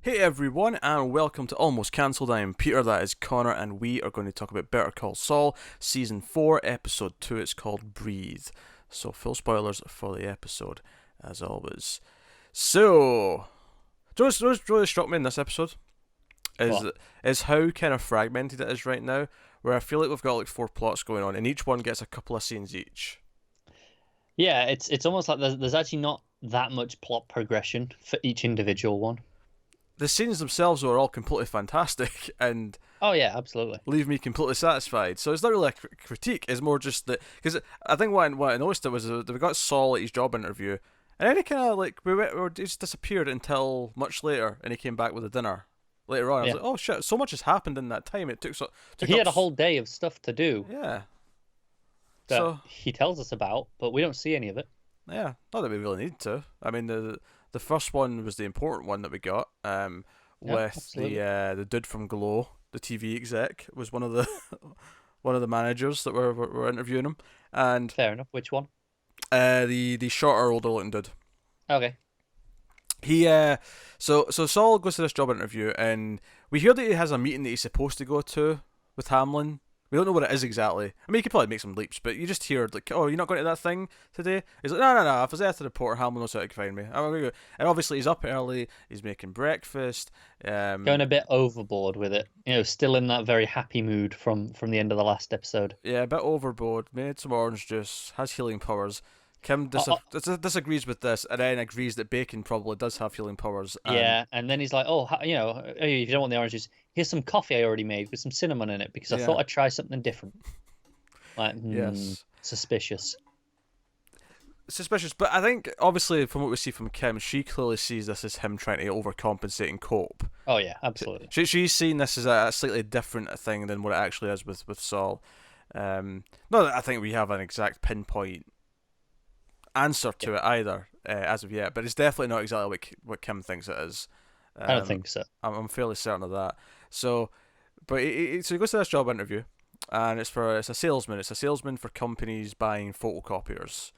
Hey everyone, and welcome to Almost Cancelled. I am Peter, that is Connor, and we are going to talk about Better Call Saul, Season 4, Episode 2. It's called Breathe. So, full spoilers for the episode, as always. So, do you know what's really struck me in this episode? Is, What? is how kind of fragmented it is right now, where I feel like we've got like four plots going on, and each one gets a couple of scenes each. Yeah, it's almost like there's actually not that much plot progression for each individual one. The scenes themselves are all completely fantastic, and Oh yeah, absolutely. leave me completely satisfied. So it's not really a critique. It's more just that because I think what I noticed it was that we got Saul at his job interview, and then he kind of like he just disappeared until much later, and he came back with a dinner later on. I was Yeah. like, oh shit, so much has happened in that time. It took He up had a whole day of stuff to do yeah. that So he tells us about, but we don't see any of it. yeah, not that we really need to. I mean the first one was the important one that we got. Yeah, With absolutely. the dude from Glow, the TV exec, was one of the one of the managers that were interviewing him, and Fair enough. Which one? the shorter, older looking dude. Okay. He so Saul goes to this job interview, and we hear that he has a meeting that he's supposed to go to with Hamlin. We don't know what it is exactly. I mean, you could probably make some leaps, but you just hear like, "Oh, you're not going to that thing today?" He's like, "No, no, no. If I was there to report, Hamlin knows how to find me. I'm gonna go." And obviously, he's up early. He's making breakfast. Going a bit overboard with it. Still in that very happy mood from the end of the last episode. Yeah, a bit overboard. Made some orange juice. Has healing powers. Kim Uh, uh, disagrees with this, and then agrees that bacon probably does have healing powers. And yeah, and then he's like, "Oh, if you don't want the oranges, here's some coffee I already made with some cinnamon in it because I yeah, thought I'd try something different." Like, yes. suspicious. Suspicious, but I think obviously from what we see from Kim, she clearly sees this as him trying to overcompensate and cope. Oh yeah, absolutely. She's seen this as a slightly different thing than what it actually is with Saul. Not that I think we have an exact pinpoint answer Yeah, to it either as of yet, but it's definitely not exactly what Kim thinks it is. I don't Um, think so. I'm fairly certain of that. So, but so he goes to this job interview, and it's a salesman. It's a salesman for companies buying photocopiers.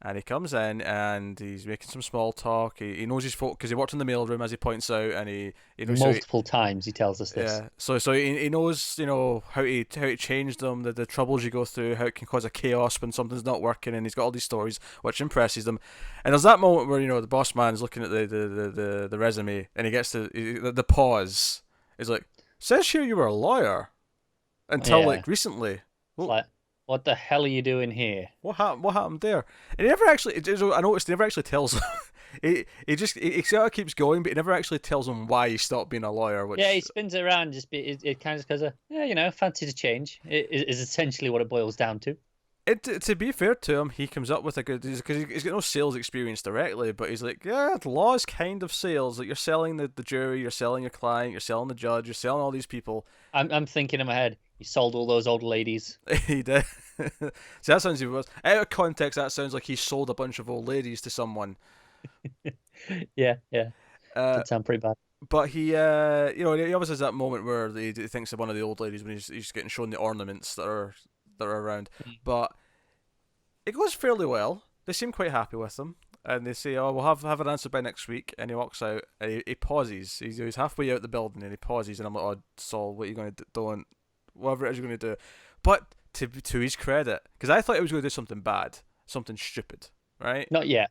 And he comes in and he's making some small talk. He knows his folk because he worked in the mailroom, as he points out, and he knows Multiple times he tells us this. yeah. So he knows how to change them, the troubles you go through, how it can cause a chaos when something's not working, and he's got all these stories which impresses them. And there's that moment where the boss man's looking at the resume, and he gets the pause. He's like, "Says here you were a lawyer until Yeah. like recently." It's Well, like, what the hell are you doing here? what happened? What happened there? And he never actually. I noticed he never actually tells him. He sort of keeps going, but he never actually tells him why he stopped being a lawyer. Yeah, Which he spins it around. It kind of goes, yeah, fancy to change. It is essentially what it boils down to. to be fair to him, he comes up with a good because he's got no sales experience directly, but he's like, yeah, the law is kind of sales. Like you're selling the jury, you're selling your client, you're selling the judge, you're selling all these people. I'm thinking in my head, he sold all those old ladies. He did. So that sounds even worse. Out of context, that sounds like he sold a bunch of old ladies to someone. Yeah, yeah. Uh, Did sound pretty bad. But he, he always has that moment where he thinks of one of the old ladies when he's getting shown the ornaments that are around. Mm. But it goes fairly well. They seem quite happy with him, and they say, "Oh, we'll have an answer by next week." And he walks out, and he pauses. He's halfway out the building, and he pauses, and I'm like, "Oh, Saul, what are you going to do? Don't whatever it is you're going to do." But to his credit, because I thought he was going to do something bad, something stupid, right? Not yet.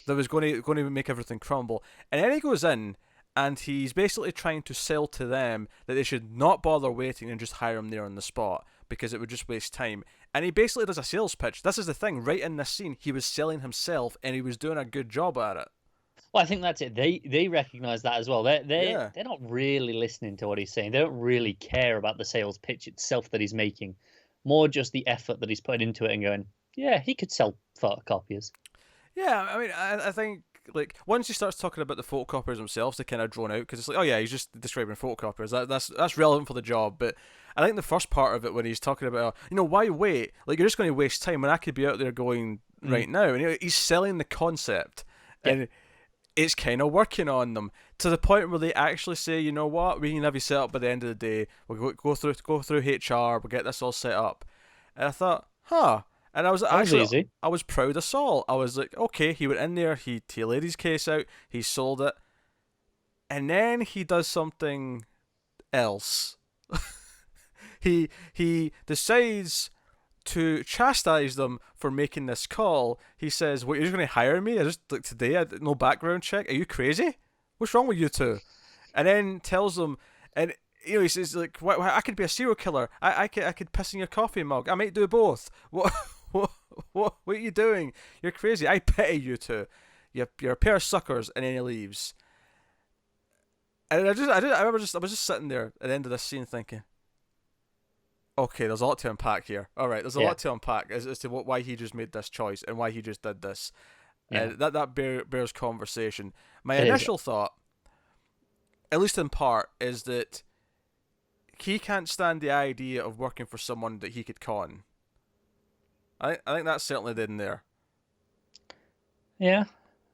That was going to make everything crumble. And then he goes in and he's basically trying to sell to them that they should not bother waiting and just hire him there on the spot because it would just waste time. And he basically does a sales pitch. This is the thing, right in this scene, he was selling himself and he was doing a good job at it. Well, I think that's it. They recognize that as well. Yeah. They're not really listening to what he's saying. They don't really care about the sales pitch itself that he's making. More just the effort that he's putting into it and going, yeah, he could sell photocopiers. Yeah, I mean, I think like once he starts talking about the photocopiers themselves, they kind of drawn out because it's like, oh yeah, he's just describing photocopiers. That's relevant for the job, but I think the first part of it when he's talking about, why wait? Like you're just going to waste time when I could be out there going Mm. right now, and he's selling the concept, Yeah. and it's kind of working on them to the point where they actually say, you know what, we can have you set up by the end of the day. We'll go through HR. We'll get this all set up. And I thought, huh. And I was That was actually, easy. I was proud of Saul. I was like, okay, he went in there, he laid his case out, he sold it. And then he does something else. He decides to chastise them for making this call. He says, "What, you're just going to hire me? I just like today, no background check. Are you crazy? What's wrong with you two?" And then tells them, and he says like, I could be a serial killer. I could piss in your coffee mug. I might do both. What what are you doing? You're crazy. I pity you two. You're a pair of suckers." And then he leaves. And I was just sitting there at the end of this scene thinking, okay, there's a lot to unpack here. All right, there's a Yeah, lot to unpack as to why he just made this choice and why he just did this. yeah, That bears conversation. My it is. initial thought, at least in part, is that he can't stand the idea of working for someone that he could con. I think that's certainly in there. Yeah,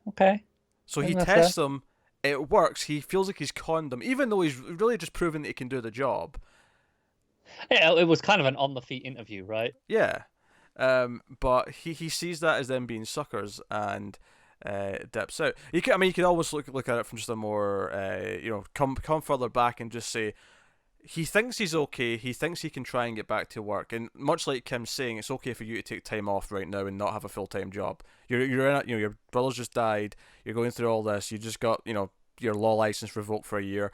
okay. So I he think that's fair. tests them. It works. He feels like he's conned them, even though he's really just proven that he can do the job. Yeah, it was kind of an on the feet interview, right? Yeah. But he sees that as them being suckers and dips out. You could always look at it from just a more come further back and just say he thinks he's okay. He thinks he can try and get back to work. And much like Kim's saying, it's okay for you to take time off right now and not have a full-time job. You're in it. Your brother's just died. You're going through all this. You just got your law license revoked for a year.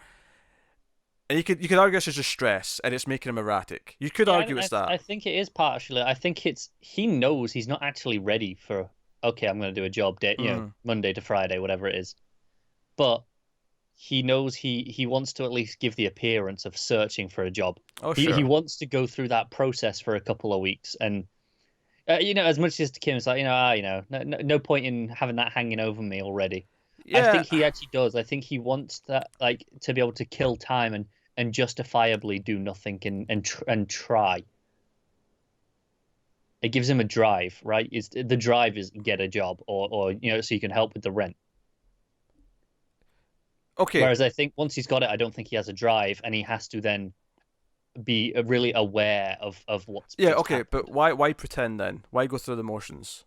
And you could argue this is just stress and it's making him erratic. You could Yeah, argue it's I that. think it is partially. I think it's he knows he's not actually ready for. Okay, I'm going to do a job day, Mm. Monday to Friday, whatever it is. But he knows he wants to at least give the appearance of searching for a job. Oh He sure. wants to go through that process for a couple of weeks, and as much as to Kim's like, no point in having that hanging over me already. I Yeah. think he actually does. I think he wants that, like, to be able to kill time and justifiably do nothing and try. It gives him a drive, right? Is the drive is get a job or so you can help with the rent. Okay. Whereas I think once he's got it, I don't think he has a drive, and he has to then be really aware of Yeah. what's Okay. But happened. why pretend then? Why go through the motions?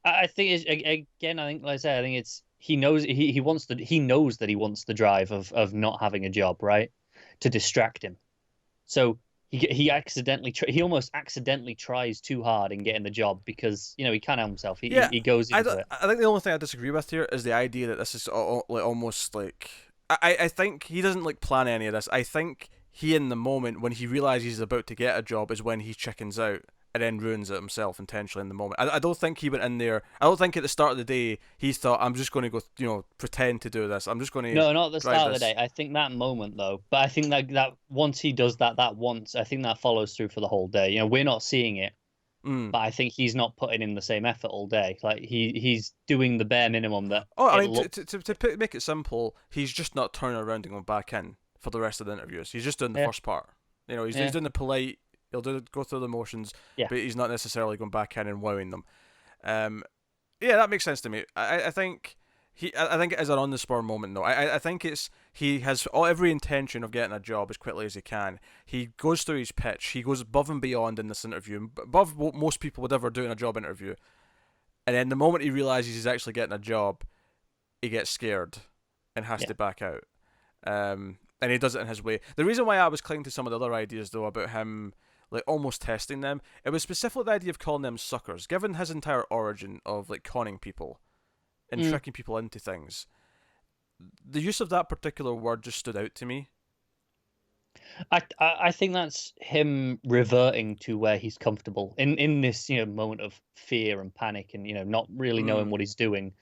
I think again, I think, like I said, I think it's he knows he knows that he wants the drive of not having a job, right? To distract him. So he almost accidentally tries too hard in getting the job because he can't help himself. Yeah. He goes into it. I think the only thing I disagree with here is the idea that this is like almost like I think he doesn't like plan any of this. I think he in the moment when he realizes he's about to get a job is when he chickens out and then ruins it himself intentionally in the moment. I don't think he went in there. I don't think at the start of the day he thought I'm just going to go pretend to do this. I'm just going to No, not at the drive start of the this. day. I think that moment though, but I think that once he does that once, I think that follows through for the whole day. We're not seeing it, Mm. but I think he's not putting in the same effort all day. Like he's doing the bare minimum that Oh, I it mean, looks. make it simple, he's just not turning around and going back in for the rest of the interviews. He's just doing the Yeah, first part. He's yeah, doing the polite. Go through the motions, yeah, but he's not necessarily going back in and wowing them. Um, yeah, that makes sense to me. I think I think it is an on the spur moment though. I think it's he has every intention of getting a job as quickly as he can. He goes through his pitch. He goes above and beyond in this interview, above what most people would ever do in a job interview. And then the moment he realizes he's actually getting a job, he gets scared and has yeah. to back out. And he does it in his way. The reason why I was clinging to some of the other ideas though about him like almost testing them, it was specifically the idea of calling them suckers, given his entire origin of like conning people and Mm. tricking people into things. The use of that particular word just stood out to me. I think that's him reverting to where he's comfortable in this moment of fear and panic and not really knowing Mm. what he's doing.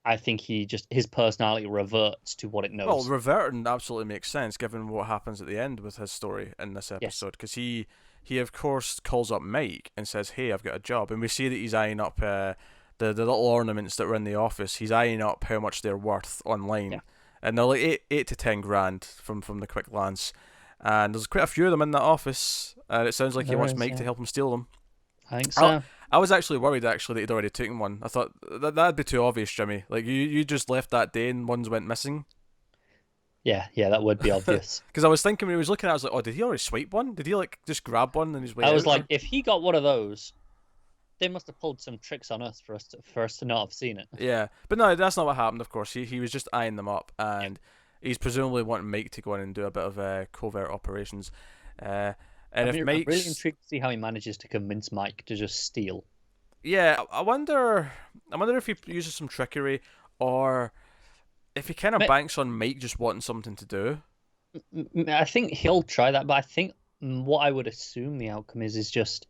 I think his personality reverts to what it Well, knows. reverting absolutely makes sense given what happens at the end with his story in this Yes. episode, because he of course calls up Mike and says, "Hey, I've got a job," and we see that he's eyeing up the little ornaments that were in the office. He's eyeing up how much they're worth Yeah. online, and they're like eight to 10 grand from the quick glance. And there's quite a few of them in that office, and it sounds like he There wants is. Mike to Yeah. help him steal them. I think I, so. I was actually worried actually that he'd already taken one. I thought that'd be too obvious, Jimmy. Like you just left that day and ones went missing. Yeah. Yeah. That would be obvious. Because I was thinking when he was looking at it, I was like, oh, did he already swipe one? Did he like just grab one on his way I out? was like, Or... if he got one of those, they must have pulled some tricks on us for us to not have seen it. Yeah, but no, that's not what happened. Of course, he was just eyeing them up, and he's presumably wanting Mike to go in and do a bit of covert operations. Uh, and if I'm really Mike's, intrigued to see how he manages to convince Mike to just steal. yeah, I wonder if he uses some trickery, or if he kind of banks on Mike just wanting something to do. I think he'll try that, but I think what I would assume the outcome is just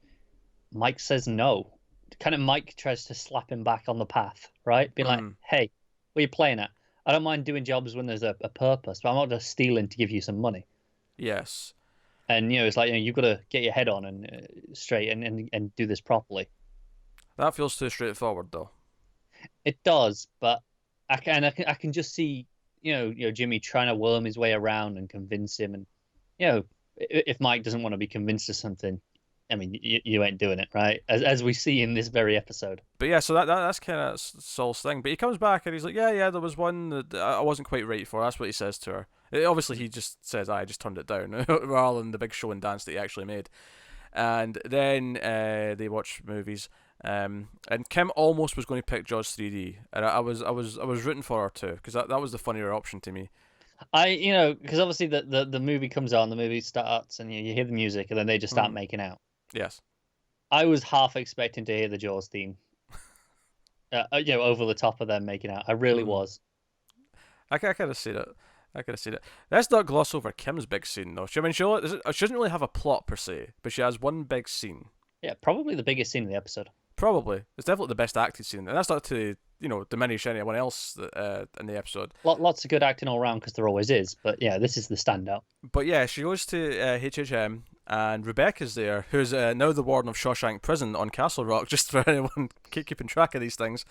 Mike says no. Kind of Mike tries to slap him back on the path, right? Be like, hey, what are you playing at? I don't mind doing jobs when there's a purpose, but I'm not just stealing to give you some money. Yes. And it's like you've got to get your head on and straight and do this properly. That feels too straightforward, though. It does, but I can just see Jimmy trying to worm his way around and convince him, and if Mike doesn't want to be convinced of something, I mean you ain't doing it, right? As we see in this very episode. But yeah, so that's kind of Saul's thing. But he comes back and he's like, yeah, there was one that I wasn't quite right for. That's what he says to her. Obviously, he just says, I just turned it down, rather than the big show and dance that he actually made. And then they watch movies. And Kim almost was going to pick Jaws 3D, and I was rooting for her too, because that was the funnier option to me. Because obviously the movie comes on, the movie starts, and you hear the music, and then they just start making out. Yes. I was half expecting to hear the Jaws theme, over the top of them making out. I really was. I could have seen it. Let's not gloss over Kim's big scene, though. She doesn't really have a plot per se, but she has one big scene. Yeah, probably the biggest scene of the episode. Probably. It's definitely the best acted scene, and that's not to diminish anyone else in the episode. Lots of good acting all around, because there always is. But yeah, this is the standout. But yeah, she goes to HHM, and Rebecca's there, who's now the warden of Shawshank Prison on Castle Rock, just for anyone keeping track of these things.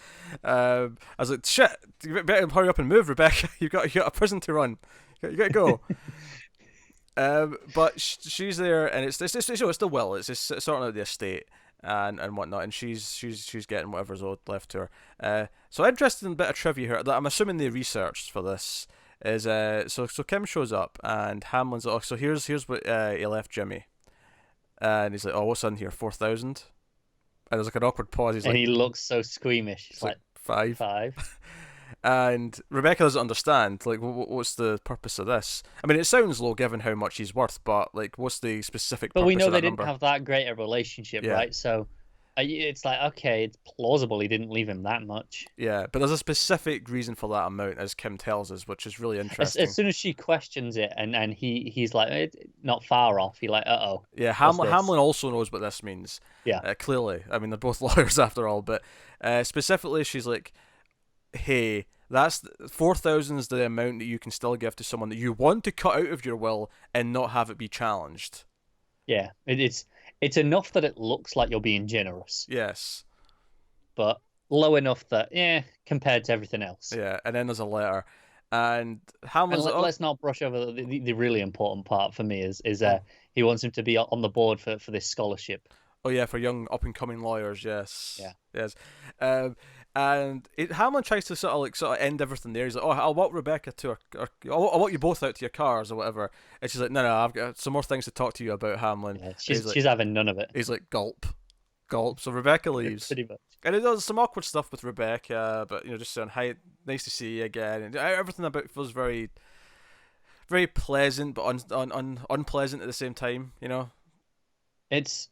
I was like, shit, you better hurry up and move, Rebecca. You got a prison to run. You got to go. But she's there, and it's still Will. It's just sorting out the estate and whatnot, and she's getting whatever's left to her. So interesting bit of trivia here that I'm assuming they researched for this is so Kim shows up, and Hamlin's like, oh, so here's what he left Jimmy, and he's like, oh, what's in here, 4,000? And there's like an awkward pause. He looks so squeamish. He's like 5. And Rebecca doesn't understand, like, what's the purpose of this? I mean, it sounds low given how much he's worth, but like, what's the specific purpose But we know of they that number? didn't have that great a relationship, Yeah. right? So it's like, okay, it's plausible he didn't leave him that much. Yeah, but there's a specific reason for that amount, as Kim tells us, which is really interesting. As soon as she questions it, and he's like, not far off. He's like, uh-oh. Yeah, Hamlin also knows what this means. Yeah. Clearly. I mean, they're both lawyers after all, but specifically, she's like, hey, that's 4,000 is the amount that you can still give to someone that you want to cut out of your will and not have it be challenged. Yeah, it's enough that it looks like you're being generous. Yes. But low enough that, compared to everything else. Yeah, and then there's a letter. And Hamlin's like, let's not brush over the really important part for me is he wants him to be on the board for this scholarship. Oh yeah, for young up and coming lawyers, yes. Yeah. Yes. And Hamlin tries to sort of end everything there. He's like, oh, I'll walk Rebecca to her, I'll walk you both out to your cars or whatever. And she's like, no, I've got some more things to talk to you about, Hamlin. Yeah, she's having none of it. He's like, gulp. So Rebecca leaves. Pretty much. And it does some awkward stuff with Rebecca, but just saying, hi, nice to see you again. And everything about it feels very, very pleasant, but unpleasant at the same time. It's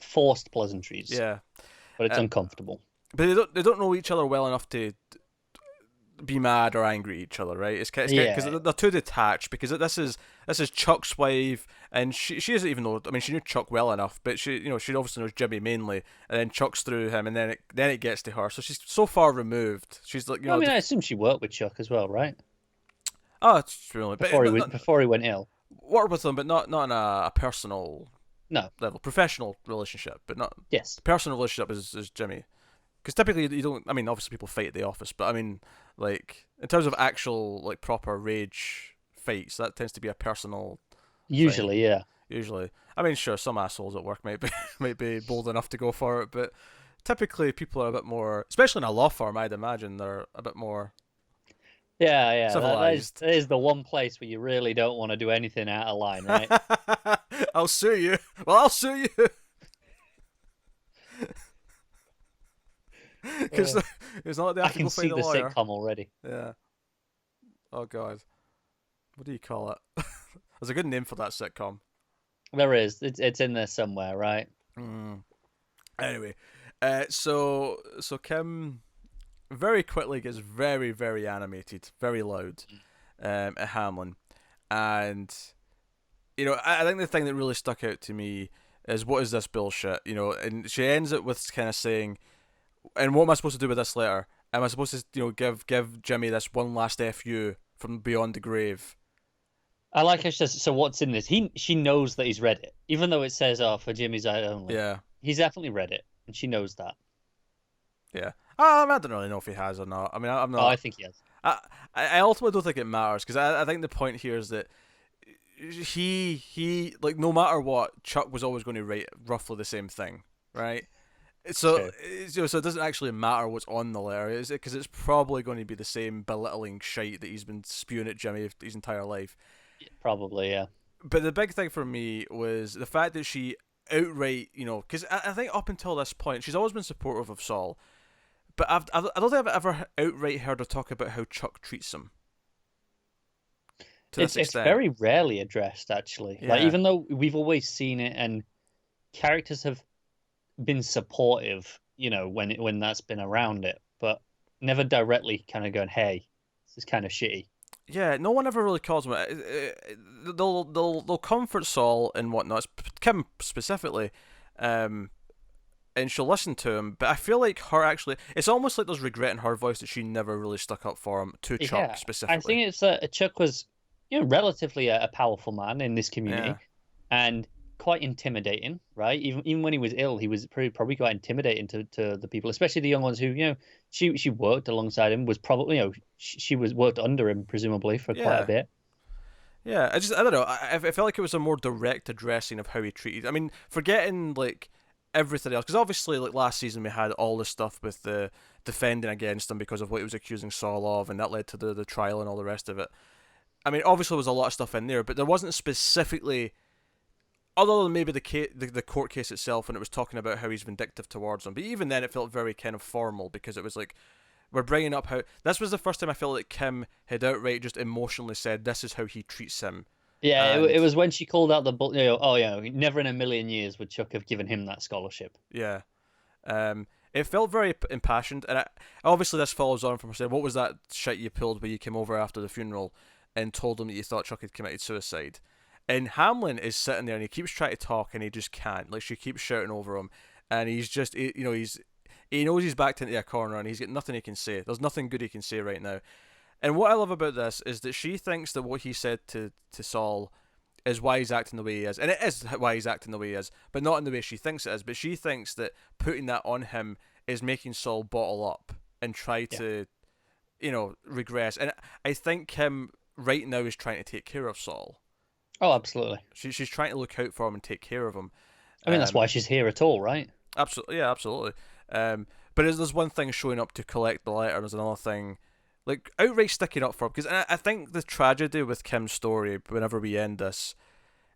forced pleasantries. Yeah, but it's uncomfortable. But they don't know each other well enough to be mad or angry at each other, right? It's because they're too detached. Because this is Chuck's wife, and she doesn't even know. I mean, she knew Chuck well enough, but she obviously knows Jimmy mainly, and then Chuck's through him, and then it gets to her. So she's so far removed. She's like, I assume she worked with Chuck as well, right? Oh, it's true. Before he went ill. Worked with him, but not on a personal level. Professional relationship, but not. Yes. Personal relationship is Jimmy. Because typically you don't. I mean, obviously people fight at the office, but I mean, like in terms of actual like proper rage fights, that tends to be a personal. Usually, thing. Yeah. Usually, I mean, sure, some assholes at work might be bold enough to go for it, but typically people are a bit more, especially in a law firm. I'd imagine they're a bit more. Yeah. Civilized. That is the one place where you really don't want to do anything out of line, right? I'll sue you. Well, I'll sue you. Because it's not like they I have to can go see find a the lawyer. sitcom already. Yeah. Oh god. What do you call it? There's a good name for that sitcom. There is. It's in there somewhere, right? Mm. Anyway, so Kim very quickly gets very very animated, very loud, at Hamlin, and I think the thing that really stuck out to me is what is this bullshit, and she ends it with kind of saying, and what am I supposed to do with this letter? Am I supposed to give Jimmy this one last fu from beyond the grave? I like how she says, so what's in this? She knows that he's read it, even though it says, "Oh, for Jimmy's eye only." Yeah, He's definitely read it, and she knows that. yeah. I don't really know if he has or not. I mean, I'm Oh, I not. think he has. I I ultimately don't think it matters because I think the point here is that he like no matter what, Chuck was always going to write roughly the same thing, right? So True. so it doesn't actually matter what's on the letter, is it? Because it's probably going to be the same belittling shite that he's been spewing at Jimmy his entire life. Probably, yeah. But the big thing for me was the fact that she outright, because I think up until this point she's always been supportive of Saul, but I don't think I've ever outright heard her talk about how Chuck treats him to this It's extent. very rarely addressed, actually. Like, Yeah, even though we've always seen it and characters have been supportive, when that's been around it, but never directly kind of going, "Hey, this is kind of shitty." yeah. No one ever really calls him. They'll comfort Saul and whatnot. Kim specifically, um, and she'll listen to him. But I feel like her actually, it's almost like there's regret in her voice that she never really stuck up for him to Chuck Yeah, I specifically. think it's Chuck was, relatively a powerful man in this Yeah, community, and quite intimidating, right? Even when he was ill, he was probably quite intimidating to the people, especially the young ones who, she worked alongside him, was probably, she was worked under him presumably for quite a yeah. bit. Yeah, I don't know. I felt like it was a more direct addressing of how he treated. I mean, forgetting like everything else, because obviously, like last season, we had all this stuff with the defending against him because of what he was accusing Saul of, and that led to the trial and all the rest of it. I mean, obviously, there was a lot of stuff in there, but there wasn't specifically, other than maybe the court case itself, when it was talking about how he's vindictive towards him. But even then, it felt very kind of formal because it was like we're bringing up how this was the first time I felt like Kim had outright just emotionally said this is how he treats him. Yeah, it And was when she called out oh yeah, never in a million years would Chuck have given him that scholarship. yeah, it felt very impassioned, and obviously this follows on from her saying, "What was that shit you pulled where you came over after the funeral and told him that you thought Chuck had committed suicide?" And Hamlin is sitting there and he keeps trying to talk and he just can't. Like she keeps shouting over him, and he's just, he knows he's backed into a corner and he's got nothing he can say. There's nothing good he can say right now. And what I love about this is that she thinks that what he said to Saul is why he's acting the way he is, and it is why he's acting the way he is, but not in the way she thinks it is. But she thinks that putting that on him is making Saul bottle up and try Yeah. to, regress. And I think Kim right now is trying to take care of Saul. Oh, absolutely. She's trying to look out for him and take care of him. I mean, that's Um, why she's here at all, right? absolutely, yeah, absolutely. But there's one thing showing up to collect the letter, and there's another thing like outright sticking up for him. Because I think the tragedy with Kim's story, whenever we end this,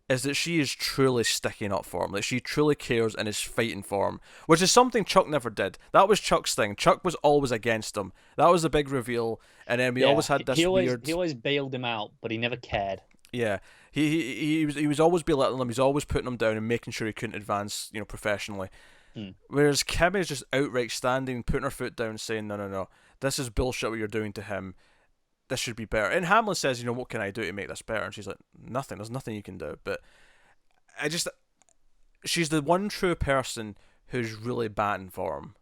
is that she is truly sticking up for him. Like she truly cares and is fighting for him, which is something Chuck never did. That was Chuck's thing. Chuck was always against him. That was the big reveal, and then we Yeah, always had he this always weird. he always bailed him out, but he never cared. Yeah, he was always belittling him. He's always putting him down and making sure he couldn't advance, professionally. Hmm. Whereas Kim is just outright standing, putting her foot down, saying, "No, no, no, this is bullshit. What you're doing to him. This should be better." And Hamlin says, "What can I do to make this better?" And she's like, "Nothing. There's nothing you can do." But I just, she's the one true person who's really batting for him.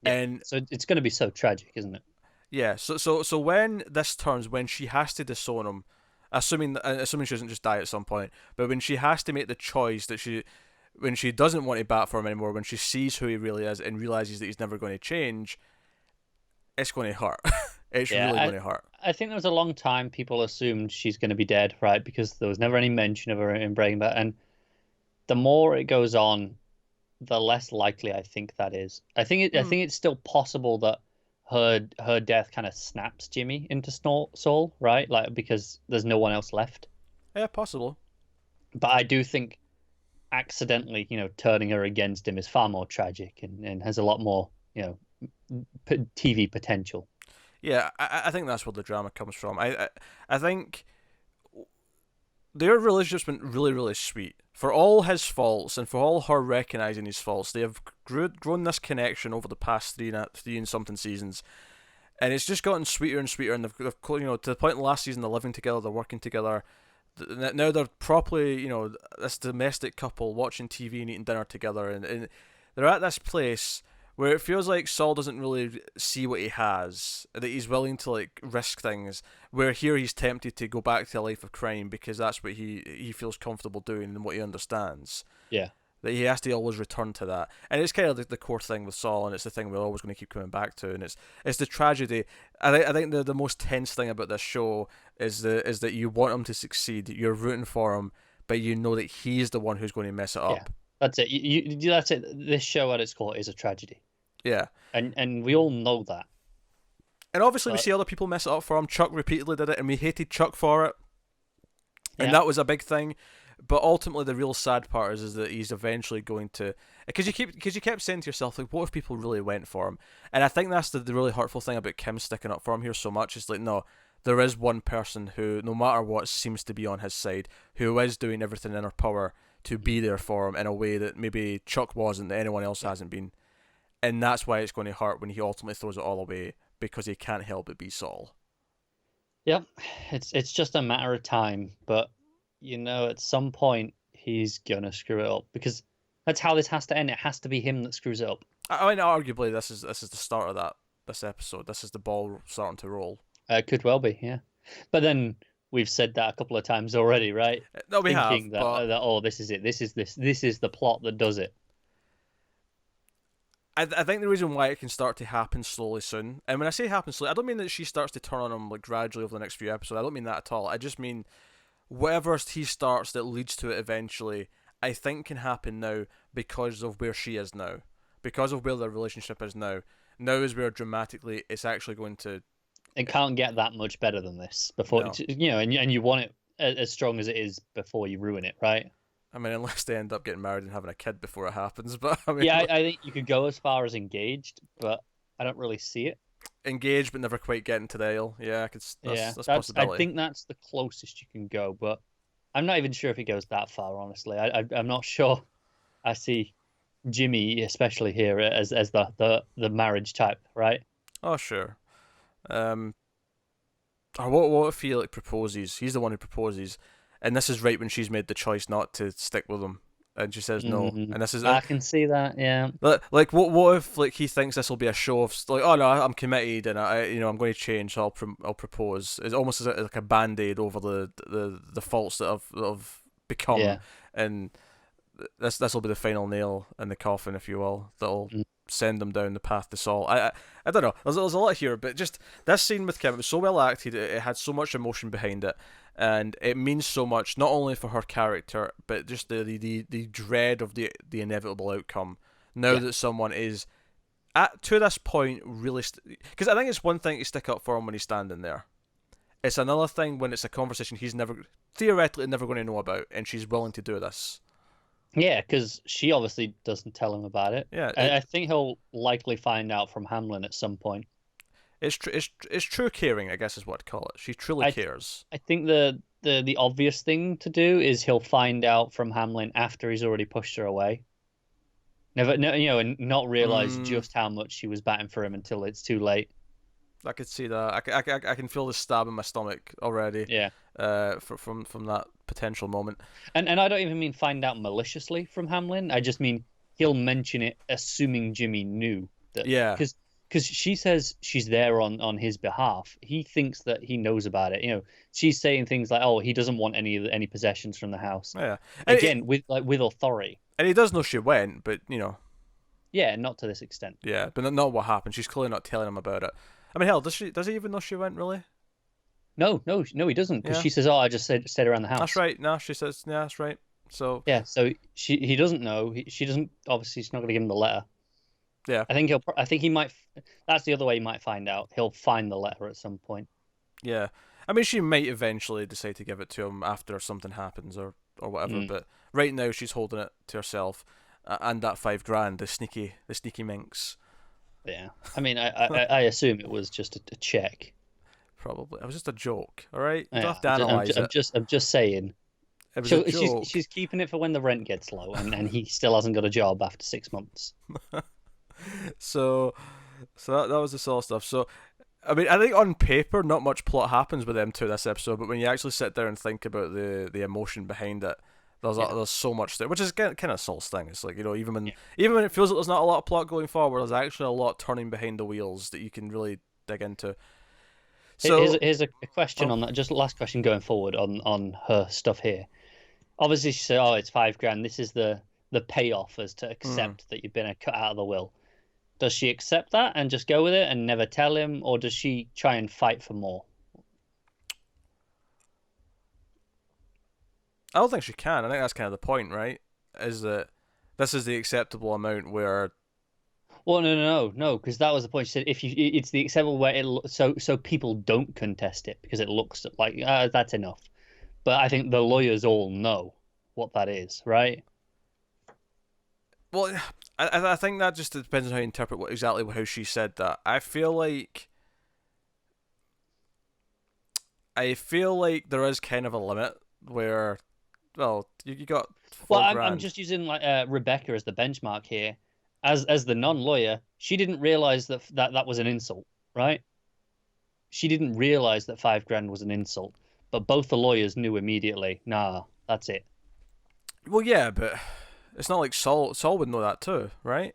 Yeah. And So it's going to be so tragic, isn't it? yeah, so when this turns, when she has to disown him, assuming she doesn't just die at some point, but when she has to make the choice that when she doesn't want to bat for him anymore, when she sees who he really is and realizes that he's never going to change, it's going to hurt. It's Yeah, really going to hurt. I think there was a long time people assumed she's going to be dead, right? Because there was never any mention of her in Breaking Bad, and the more it goes on, the less likely I think that is. I Hmm. think it's still possible that her death kind of snaps Jimmy into Saul, right? Like because there's no one else left. Yeah, possible. But I do think accidentally, turning her against him is far more tragic and has a lot more, TV potential. Yeah, I think that's where the drama comes from. I think their relationship's been really, really sweet. For all his faults and for all her recognizing his faults, they have grown this connection over the past three and something seasons, and it's just gotten sweeter and sweeter. And they've to the point in the last season, they're living together, they're working together. Now they're properly, this domestic couple watching TV and eating dinner together, and they're at this place where it feels like Saul doesn't really see what he has, that he's willing to like risk things. Where here he's tempted to go back to a life of crime because that's what he feels comfortable doing and what he understands. Yeah. That he has to always return to that, and it's kind of the core thing with Saul, and it's the thing we're always going to keep coming back to, and it's the tragedy. I think the most tense thing about this show is that you want him to succeed, you're rooting for him, but you know that he's the one who's going to mess it Yeah. up. That's it. That's it. This show at its core is a tragedy. Yeah. And we all know that. And obviously, we But see other people mess it up for him. Chuck repeatedly did it, and we hated Chuck for it. And yeah, that was a big thing. But ultimately, the real sad part is that he's eventually going to, because you kept saying to yourself, like, what if people really went for him? And I think that's the really hurtful thing about Kim sticking up for him here so much. It's like, no, there is one person who, no matter what, seems to be on his side, who is doing everything in her power to be there for him in a way that maybe Chuck wasn't, that anyone else hasn't been. And that's why it's going to hurt when he ultimately throws it all away, because he can't help but be Saul. yep. It's just a matter of time. But at some point he's gonna screw it up because that's how this has to end. It has to be him that screws it up. I mean, arguably, this is the start of this episode. This is the ball starting to roll. Could well be, yeah. But then we've said that a couple of times already, right? No, we have, Thinking that oh, this is it. This is the plot that does it. I think the reason why it can start to happen slowly soon, and when I say happen slowly, I don't mean that she starts to turn on him like gradually over the next few episodes. I don't mean that at all. I just mean whatever he starts that leads to it eventually, I think can happen now because of where she is now, because of where their relationship is now. Now is where dramatically it's actually going to. It can't get that much better than this before, No. and you want it as strong as it is before you ruin it, right? I mean, unless they end up getting married and having a kid before it happens, but I mean, Yeah, I think you could go as far as engaged, but I don't really see it. engaged but never quite getting to the aisle. Yeah, that's a I possibility. think that's the closest you can go, but I'm not even sure if it goes that far, honestly. I'm not sure. I see Jimmy, especially here, as the marriage type, right? Oh sure. Um, or what if he like proposes? He's the one who proposes, and this is right when she's made the choice not to stick with him, and she says no. And this is I can see that, yeah. like what if like he thinks this will be a show of like, oh no, I'm committed and I'm going to change, so I'll propose. It's almost as like a band-aid over the faults that I've become, Yeah. and this will be the final nail in the coffin, if you will, that'll send them down the path to Saul. I don't know. There's a lot here, but just this scene with Kim, it was so well acted. It had so much emotion behind it, and it means so much not only for her character, but just the dread of the inevitable outcome. Now Yeah. that someone is to this point really, because I think it's one thing to stick up for him when he's standing there. It's another thing when it's a conversation he's theoretically never going to know about, and she's willing to do this. Yeah, because she obviously doesn't tell him about it. Yeah, I think he'll likely find out from Hamlin at some point. it's true caring, I guess is what I'd call it. She truly I cares. I think the obvious thing to do is he'll find out from Hamlin after he's already pushed her away. Never, no, and not realize just how much she was batting for him until it's too late. I could see that. I can feel the stab in my stomach already. Yeah. From that potential moment. And I don't even mean find out maliciously from Hamlin. I just mean he'll mention it, assuming Jimmy knew that. Yeah. Because she says she's there on his behalf. He thinks that he knows about it. She's saying things like, "Oh, he doesn't want any possessions from the house." Yeah. Again, with authority. And he does know she went, but Yeah, not to this extent. Yeah, but not what happened. She's clearly not telling him about it. I mean, hell, does he even know she went really? No, he doesn't. Because she says, "Oh, I just stayed around the house." That's right. No, she says, yeah, that's right. So yeah, so he doesn't know. She doesn't. Obviously, she's not going to give him the letter. Yeah, I think he might. That's the other way he might find out. He'll find the letter at some point. Yeah, I mean, she might eventually decide to give it to him after something happens, or or whatever. Mm, But right now she's holding it to herself, and that 5 grand, the sneaky minx. yeah. I mean, I assume it was just a check. Probably it was just a joke. All right, you don't Yeah, have to analyze it. I'm just saying. It was a She's joke. keeping it for when the rent gets low, and he still hasn't got a job after 6 months. So that was the Saul stuff. So I mean, I think on paper, not much plot happens with them two this episode, but when you actually sit there and think about the emotion behind it, Yeah, there's so much there, which is kind of Saul's thing. It's like, yeah. even when it feels like there's not a lot of plot going forward, there's actually a lot turning behind the wheels that you can really dig into. So, Here's a question oh, on that. Just last question going forward on her stuff here. Obviously, she said, "Oh, it's 5 grand. This is the payoff as to mm, accept that you've been cut out of the will." Does she accept that and just go with it and never tell him, or does she try and fight for more? I don't think she can. I think that's kind of the point, right? Is that this is the acceptable amount where Well, no, because that was the point. She said if it's the acceptable way, so people don't contest it because it looks like that's enough. But I think the lawyers all know what that is, right? well, I think that just depends on how you interpret exactly how she said that. I feel like there is kind of a limit where, well, you got Well, four I'm grand. just using like Rebecca as the benchmark here. As the non-lawyer, she didn't realize that was an insult, right? She didn't realize that 5 grand was an insult, but both the lawyers knew immediately. Nah, that's it. Well, yeah, but it's not like Saul would know that too, right?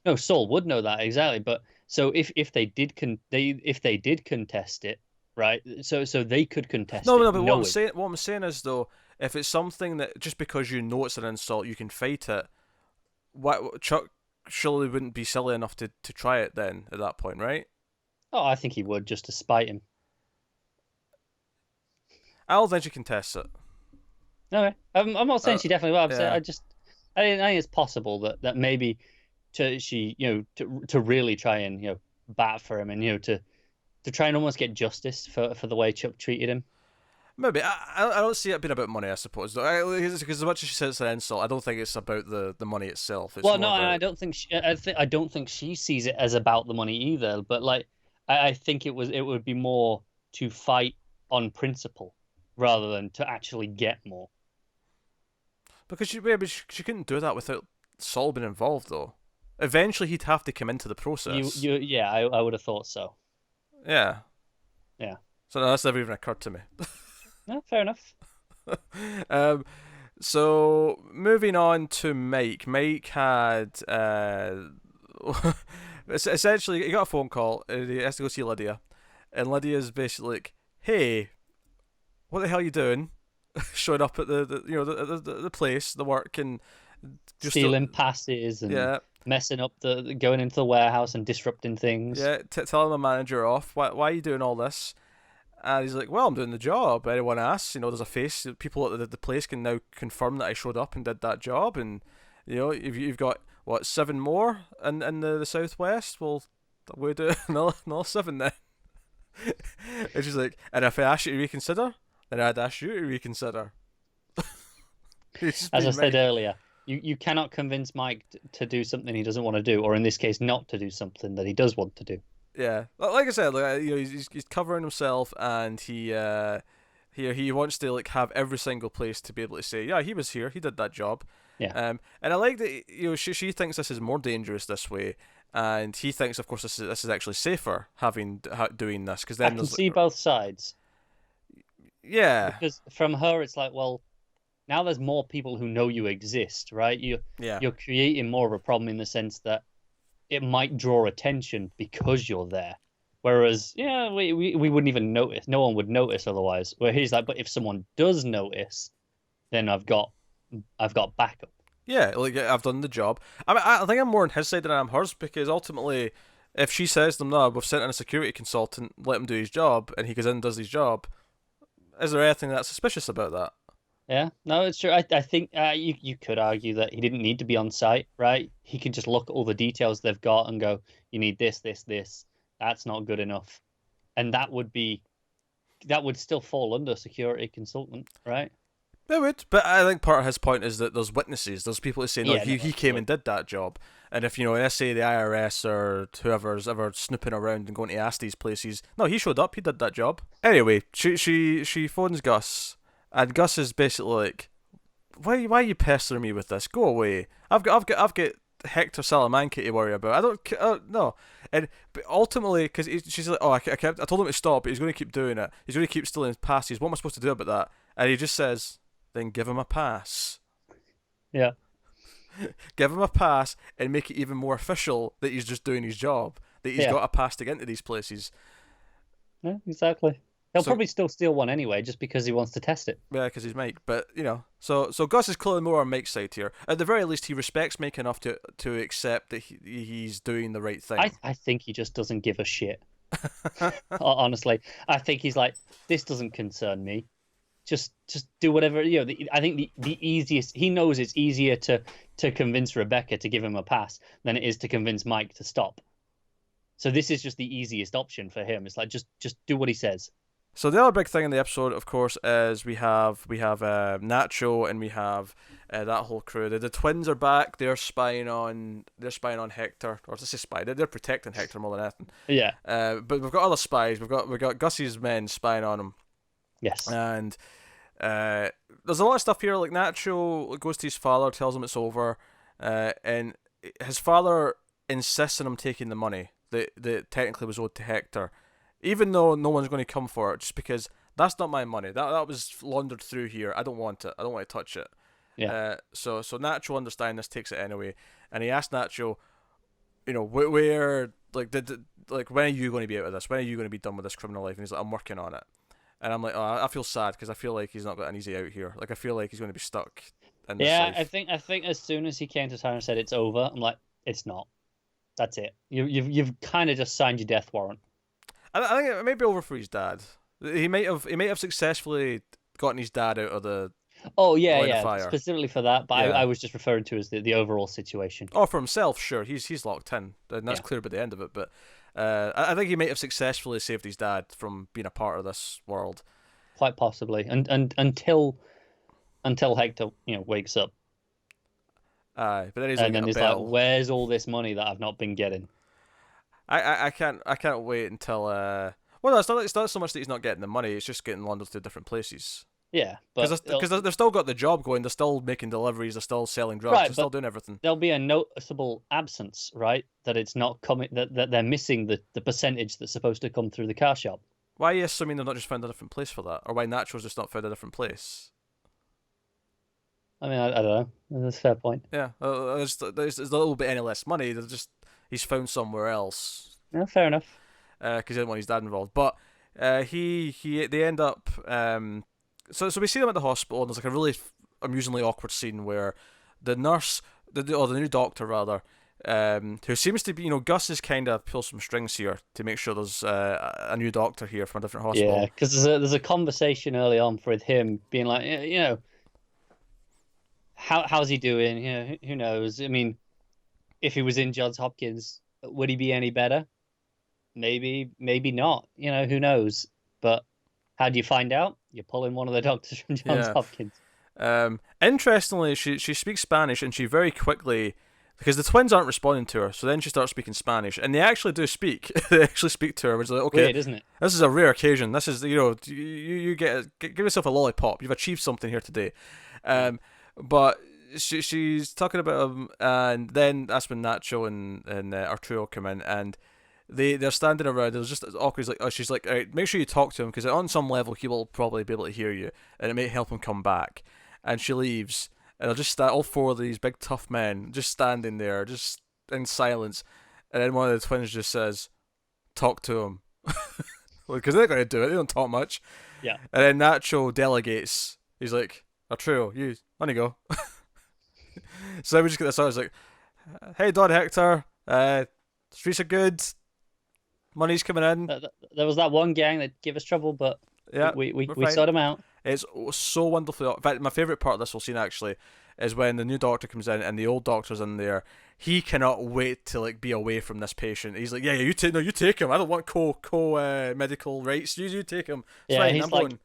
No, Saul would know that exactly. But so if they did if they did contest it, right? So they could contest No, it no, but knowing. what I'm saying is though, if it's something that just because you know it's an insult, you can fight it. What Chuck surely wouldn't be silly enough to try it then at that point, right? Oh, I think he would just to spite him. I don't think she contests it. Okay, I'm not saying Uh, she definitely will. I'm saying yeah. I think it's possible that maybe she to really try and bat for him and to try and almost get justice for the way Chuck treated him. Maybe I don't see it being about money. I suppose because as much as she says it's an insult, I don't think it's about the money itself. It's Well, more no, and about. I don't think I don't think she sees it as about the money either. But like, I think it would be more to fight on principle rather than to actually get more. Because she couldn't do that without Saul being involved, though. Eventually, he'd have to come into the process. Yeah, I would have thought so. Yeah. Yeah, So no, that's never even occurred to me. no, fair enough. um, so moving on to Mike. Mike had essentially he got a phone call. He has to go see Lydia, and Lydia's basically like, "Hey, what the hell are you doing?" Showing up at the place, the work, and just Stealing passes and yeah, messing up the going into the warehouse and disrupting things. yeah, telling the manager off. Why are you doing all this? And he's like, well, I'm doing the job. Anyone asks, there's a face. People at the place can now confirm that I showed up and did that job. And, if you've got, what, 7 more in the southwest? Well, we'll do another 7 then. And she's like, and if I ask you to reconsider, then I'd ask you to reconsider. He's just As I being said Mike. earlier, you cannot convince Mike to do something he doesn't want to do, or in this case, not to do something that he does want to do. Yeah, like I said, he's covering himself, and he wants to like have every single place to be able to say, yeah, he was here, he did that job. Yeah. And I like that she thinks this is more dangerous this way, and he thinks, of course, this is actually safer doing this because I then can there's see both sides yeah, because from her it's like, well, now there's more people who know you exist, right? yeah, You're creating more of a problem in the sense that it might draw attention because you're there. Whereas, yeah, we wouldn't even notice. No one would notice otherwise. Where he's like, but if someone does notice, then I've got backup. yeah. Like I've done the job. I think I'm more on his side than I'm hers because ultimately, if she says to them, no, we've sent in a security consultant, let him do his job, and he goes in and does his job, is there anything that's suspicious about that? Yeah, no, it's true. I think you could argue that he didn't need to be on site, right? He could just look at all the details they've got and go, you need this, this, this. That's not good enough. And that would still fall under security consultant, right? They would, but I think part of his point is that there's witnesses, there's people who say, no, Yeah, no, he came and absolutely. did that job. And if, let's say the IRS or whoever's ever snooping around and going to ask these places, no, he showed up, he did that job. Anyway, she phones Gus, and Gus is basically like, why are you pestering me with this? Go away. I've got Hector Salamanca to worry about. I don't no. And but ultimately, because she's like, oh, I told him to stop, but he's going to keep doing it. He's going to keep stealing passes. What am I supposed to do about that? And he just says, then give him a pass. Yeah, Give him a pass and make it even more official that he's just doing his job. That he's yeah, got a pass to get into these places. yeah, exactly. He'll So probably still steal one anyway, just because he wants to test it. yeah, because he's Mike. But so Gus is clearly more on Mike's side here. At the very least, he respects Mike enough to accept that he's doing the right thing. I think he just doesn't give a shit. Honestly, I think he's like, this doesn't concern me. Just do whatever. I think the easiest, he knows it's easier to convince Rebecca to give him a pass than it is to convince Mike to stop. So this is just the easiest option for him. It's like, just do what he says. So the other big thing in the episode, of course, is we have Nacho, and we have that whole crew. The twins are back. They're spying on Hector, or let's say spy. They're protecting Hector more than anything. Yeah. But we've got other spies. We've got Gussie's men spying on him, Yes. and there's a lot of stuff here. Like Nacho goes to his father, tells him it's over, and his father insists on him taking the money that technically was owed to Hector, even though no one's going to come for it, just because that's not my money. That was laundered through here. I don't want it. I don't want to touch it. Yeah. So Nacho, understanding this, takes it anyway, and he asks Nacho, where like when are you going to be out of this? When are you going to be done with this criminal life? And he's like, I'm working on it. And I'm like, oh, I feel sad because I feel like he's not got an easy out here. Like I feel like he's going to be stuck in this Yeah, life. I think as soon as he came to town and said it's over, I'm like, it's not. That's it. You've kind of just signed your death warrant. I think it may be over for his dad. He might have successfully gotten his dad out of the Oh yeah, line of yeah, fire. specifically for that. But Yeah. I was just referring to as the overall situation. Oh, for himself, sure. He's locked in, and that's Yeah, clear by the end of it. But I think he might have successfully saved his dad from being a part of this world. quite possibly. And until Hector, wakes up, But then he's and like then a he's like, bell. "Where's all this money that I've not been getting?" I can't wait until well, no, it's not so much that he's not getting the money. It's just getting laundered to different places. Yeah, Because but they've still got the job going. They're still making deliveries. They're still selling drugs. right, They're still but doing everything. there'll be a noticeable absence, right? That it's not coming. That they're missing the percentage that's supposed to come through the car shop. Why are you assuming they've not just found a different place for that, or why Natural's just not found a different place? I mean, I don't know. That's a fair point. Yeah, there's a little bit any less money. They're just he's found somewhere else Yeah, fair enough. because he didn't want his dad involved. But they end up so we see them at the hospital, and there's like a really amusingly awkward scene where the nurse, or the new doctor rather, who seems to be, Gus is kind of pull some strings here to make sure there's a new doctor here from a different Yeah, hospital. because there's a conversation early on with him being like, how's he doing? Who knows? I mean, if he was in Johns Hopkins, would he be any better? Maybe, maybe not. Who knows? But how do you find out? You pull in one of the doctors from Johns Yeah. Hopkins. Interestingly, she speaks Spanish, and she very quickly, because the twins aren't responding to her, so then she starts speaking Spanish, and they actually do speak. They actually speak to her, which is like, okay, Weird, isn't it? this is a rare occasion. This is, you give yourself a lollipop. You've achieved something here today. But she's talking about him, and then that's when Nacho and Arturo come in, and they're standing around. It was just awkward. She's like, all right, make sure you talk to him, because on some level he will probably be able to hear you, and it may help him come back. And she leaves, and they'll just stand, all four of these big tough men just standing there, just in silence. And then one of the twins just says, "Talk to him," because they're going to do it. They don't talk much. Yeah. And then Nacho delegates. He's like, "Arturo, on you go." So then we just get this out. It's like, "Hey, Don Hector, streets are good. Money's coming in. There was that one gang that gave us trouble, but Yeah, we we're we fine." sought him out. It's so wonderfully. In fact, my favorite part of this whole scene actually is when the new doctor comes in and the old doctor's in there. He cannot wait to be away from this patient. He's like, yeah, you take him. I don't want co medical rights. You take him. It's Yeah, fine. he's I'm like, going.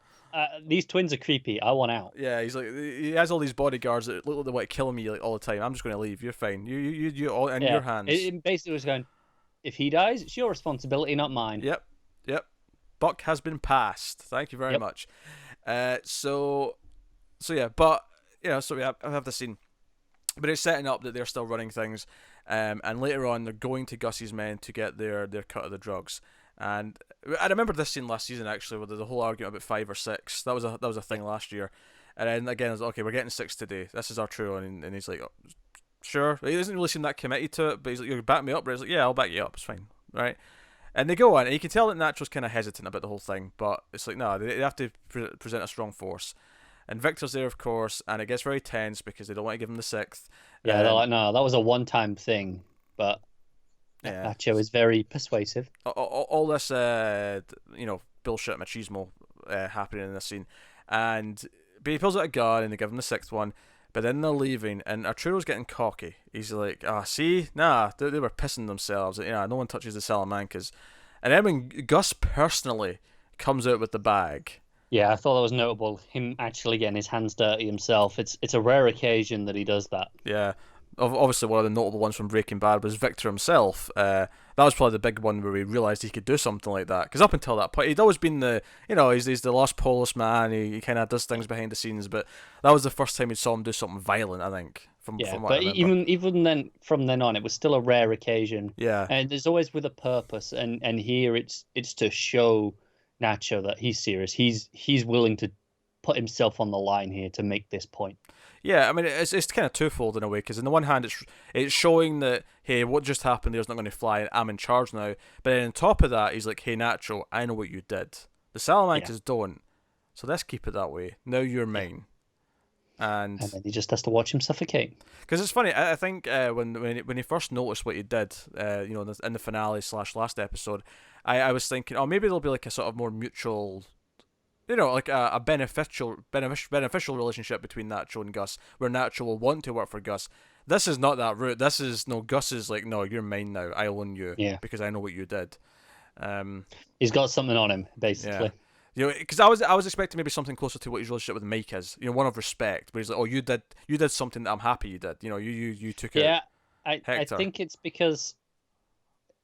these twins are creepy. I want out. Yeah, he's like he has all these bodyguards that look like they want to kill me like all the time. I'm just going to leave. You're fine. You all in Yeah, your hands. it basically was going. If he dies, it's your responsibility, not mine. Yep, yep. Buck has been passed. Thank you very Yep. much. So yeah, but so I have this scene, but it's setting up that they're still running things, and later on they're going to Gus's men to get their cut of the drugs. And I remember this scene last season actually, with the whole argument about 5 or 6. That was a thing last year, and then again I was like, okay, we're getting 6 today. This is our trio, and he's like, oh, sure. He doesn't really seem that committed to it, but he's like, you back me up. But he's like, yeah, I'll back you up. It's fine, right? And they go on, and you can tell that Nacho's kind of hesitant about the whole thing, but it's like, no, they have to present a strong force. And Victor's there, of course, and it gets very tense because they don't want to give him the 6th. Yeah, they're like, no, that was a one-time thing, but Yeah, Nacho is very persuasive. all this, bullshit machismo happening in this scene, but he pulls out a gun and they give him the 6th one. But then they're leaving, and Arturo's getting cocky. He's like, see, nah, they were pissing themselves. No one touches the Salamancas. And then when Gus personally comes out with the bag. Yeah, I thought that was notable. Him actually getting his hands dirty himself. It's a rare occasion that he does that. Yeah. Obviously, one of the notable ones from Breaking Bad was Victor himself. That was probably the big one where he realised he could do something like that. Because up until that point, he'd always been he's the lost Polish man. He kind of does things behind the scenes, but that was the first time we saw him do something violent, I think. From what I remember. Even then, from then on, it was still a rare occasion. Yeah. And there's always with a purpose. And here it's to show Nacho that he's serious. He's willing to put himself on the line here to make this point. Yeah, I mean it's kind of twofold in a way, because on the one hand it's showing that, hey, what just happened there's not going to fly, I'm in charge now. But then on top of that, he's like, hey Nacho, I know what you did. The Salamancas don't, so let's keep it that way. Now you're mine. And then he just has to watch him suffocate. Because it's funny, I think when he first noticed what he did, in the finale / last episode, I was thinking, oh, maybe there'll be like a sort of more mutual, like a beneficial relationship between Nacho and Gus, where Nacho will want to work for Gus. This is not that route. This is, no, Gus is like, no, you're mine now. I own you, because I know what you did. He's got something on him, basically. Yeah. Because I was expecting maybe something closer to what his relationship with Mike is. One of respect, but he's like, oh, you did something that I'm happy you did. You took it. Yeah, I think it's because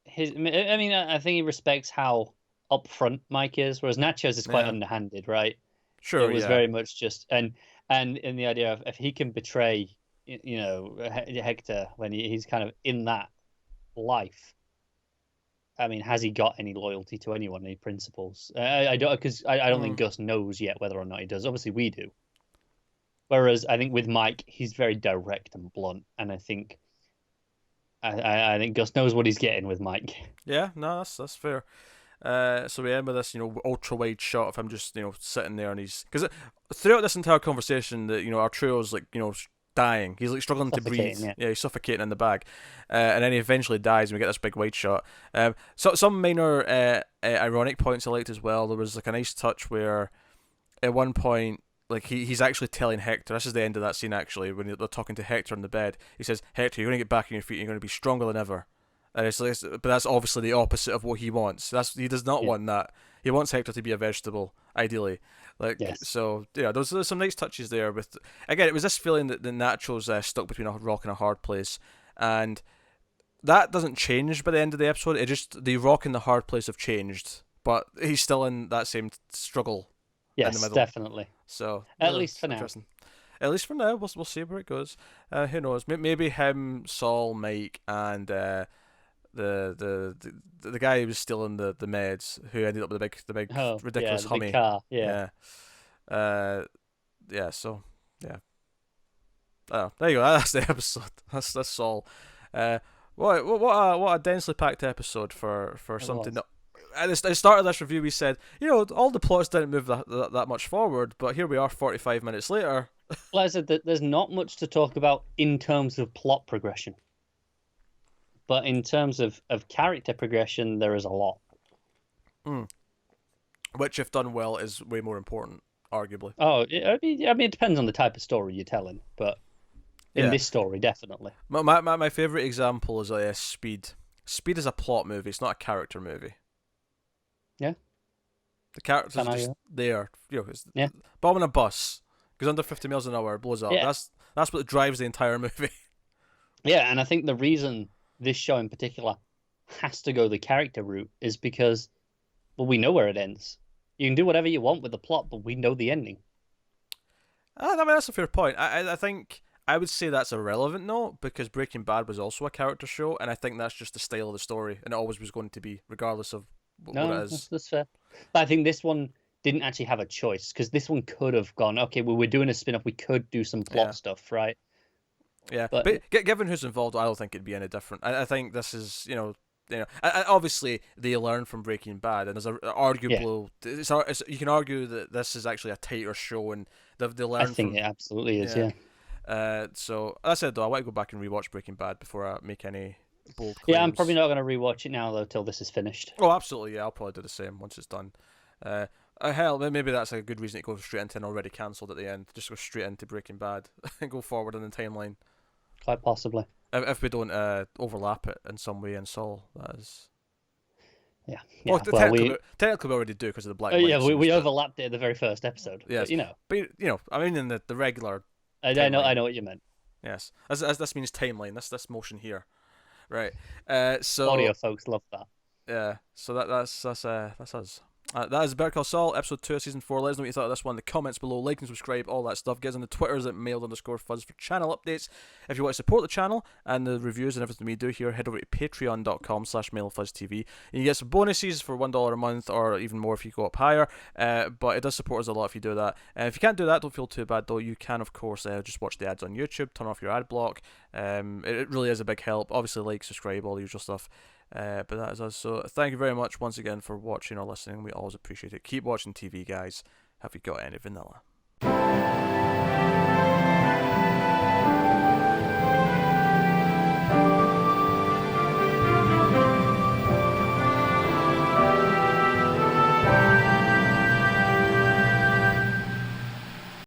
I think he respects how upfront Mike is, whereas Nacho's is quite underhanded, right? Sure, it was very much just and in the idea of if he can betray, Hector when he's kind of in that life. I mean, has he got any loyalty to anyone, any principles? I don't, because I don't think Gus knows yet whether or not he does. Obviously, we do. Whereas I think with Mike, he's very direct and blunt, and I think Gus knows what he's getting with Mike. Yeah, no, that's fair. So we end with this, ultra wide shot of him just, sitting there, and because throughout this entire conversation, that our trio's like, dying. He's like struggling to breathe. Yeah, he's suffocating in the bag, and then he eventually dies, and we get this big wide shot. So some minor ironic points I liked as well. There was like a nice touch where, at one point, like he's actually telling Hector. This is the end of that scene actually, when they're talking to Hector in the bed. He says, "Hector, you're going to get back on your feet. And you're going to be stronger than ever." And but that's obviously the opposite of what he wants. He does not want that. He wants Hector to be a vegetable, ideally. So there's some nice touches there. With again, it was this feeling that the Nacho's stuck between a rock and a hard place, and that doesn't change by the end of the episode. It just, the rock and the hard place have changed, but he's still in that same struggle. Yes, in the middle. Definitely. So at least for now. At least for now, we'll see where it goes. Who knows? Maybe him, Saul, Mike, and the guy who was stealing the meds, who ended up with the big ridiculous the Hummer. big car. Yeah. So yeah. Oh, there you go. That's the episode. That's Saul. What a densely packed episode for something that. At the start of this review, we said, all the plots didn't move that much forward, but here we are 45 minutes later. Like I said, there's not much to talk about in terms of plot progression. But in terms of character progression, there is a lot. Which, if done well, is way more important, arguably. Oh, I mean, it depends on the type of story you're telling, but in this story, definitely. My favourite example is Speed. Speed is a plot movie, it's not a character movie. Yeah. The character's Can't just argue. there. It's Yeah, bomb on a bus goes under 50 miles an hour, blows up. yeah, That's what drives the entire movie. yeah. And I think the reason this show in particular has to go the character route is because, well, we know where it ends. You can do whatever you want with the plot, but we know the ending. I mean, that's a fair point. I think I would say that's irrelevant, though, because Breaking Bad was also a character show, and I think that's just the style of the story, and it always was going to be, regardless of what it No, is. that's fair. But I think this one didn't actually have a choice because this one could have gone, okay, well, we're doing a spin-off. We could do some plot Yeah. stuff, right? Yeah, But but given who's involved, I don't think it'd be any different. I think this is, obviously they learn from Breaking Bad, and there's a yeah, arguable. You can argue that this is actually a tighter show, and they I learn think from. it absolutely is. Yeah. Yeah, So as I said though, I want to go back and rewatch Breaking Bad before I make any bold yeah. I'm probably claims. not going to rewatch it now though till this is finished. Oh, absolutely, yeah. I'll probably do the same once it's done. Uh, hell, maybe that's a good reason to go straight into an already cancelled at the end. Just go straight into Breaking Bad and go forward in the timeline. Quite possibly. If we don't overlap it in some way in Saul, that is. Yeah, Well, yeah. Well, technically we already do because of the black yeah, light we scenes, but overlapped it in the very first episode. yes, But you know, but I mean in the regular I timeline. know what you meant. Yes, as this means timeline. This motion here, right? Audio So folks love that. yeah, so that's us. That is Better Call Saul, episode 2 of season 4. Let us know what you thought of this one in the comments below. Like and subscribe, all that stuff. Get us on the Twitters at mailed_fuzz for channel updates. If you want to support the channel and the reviews and everything we do here, head over to patreon.com/mailfuzztv. And you get some bonuses for $1 a month or even more if you go up higher. But it does support us a lot if you do that. If you can't do that, don't feel too bad though. You can, of course, just watch the ads on YouTube, turn off your ad block. It really is a big help. Obviously, like, subscribe, all the usual stuff. But that is us. So thank you very much once again for watching or listening. We always appreciate it. Keep watching TV, guys. Have you got any vanilla?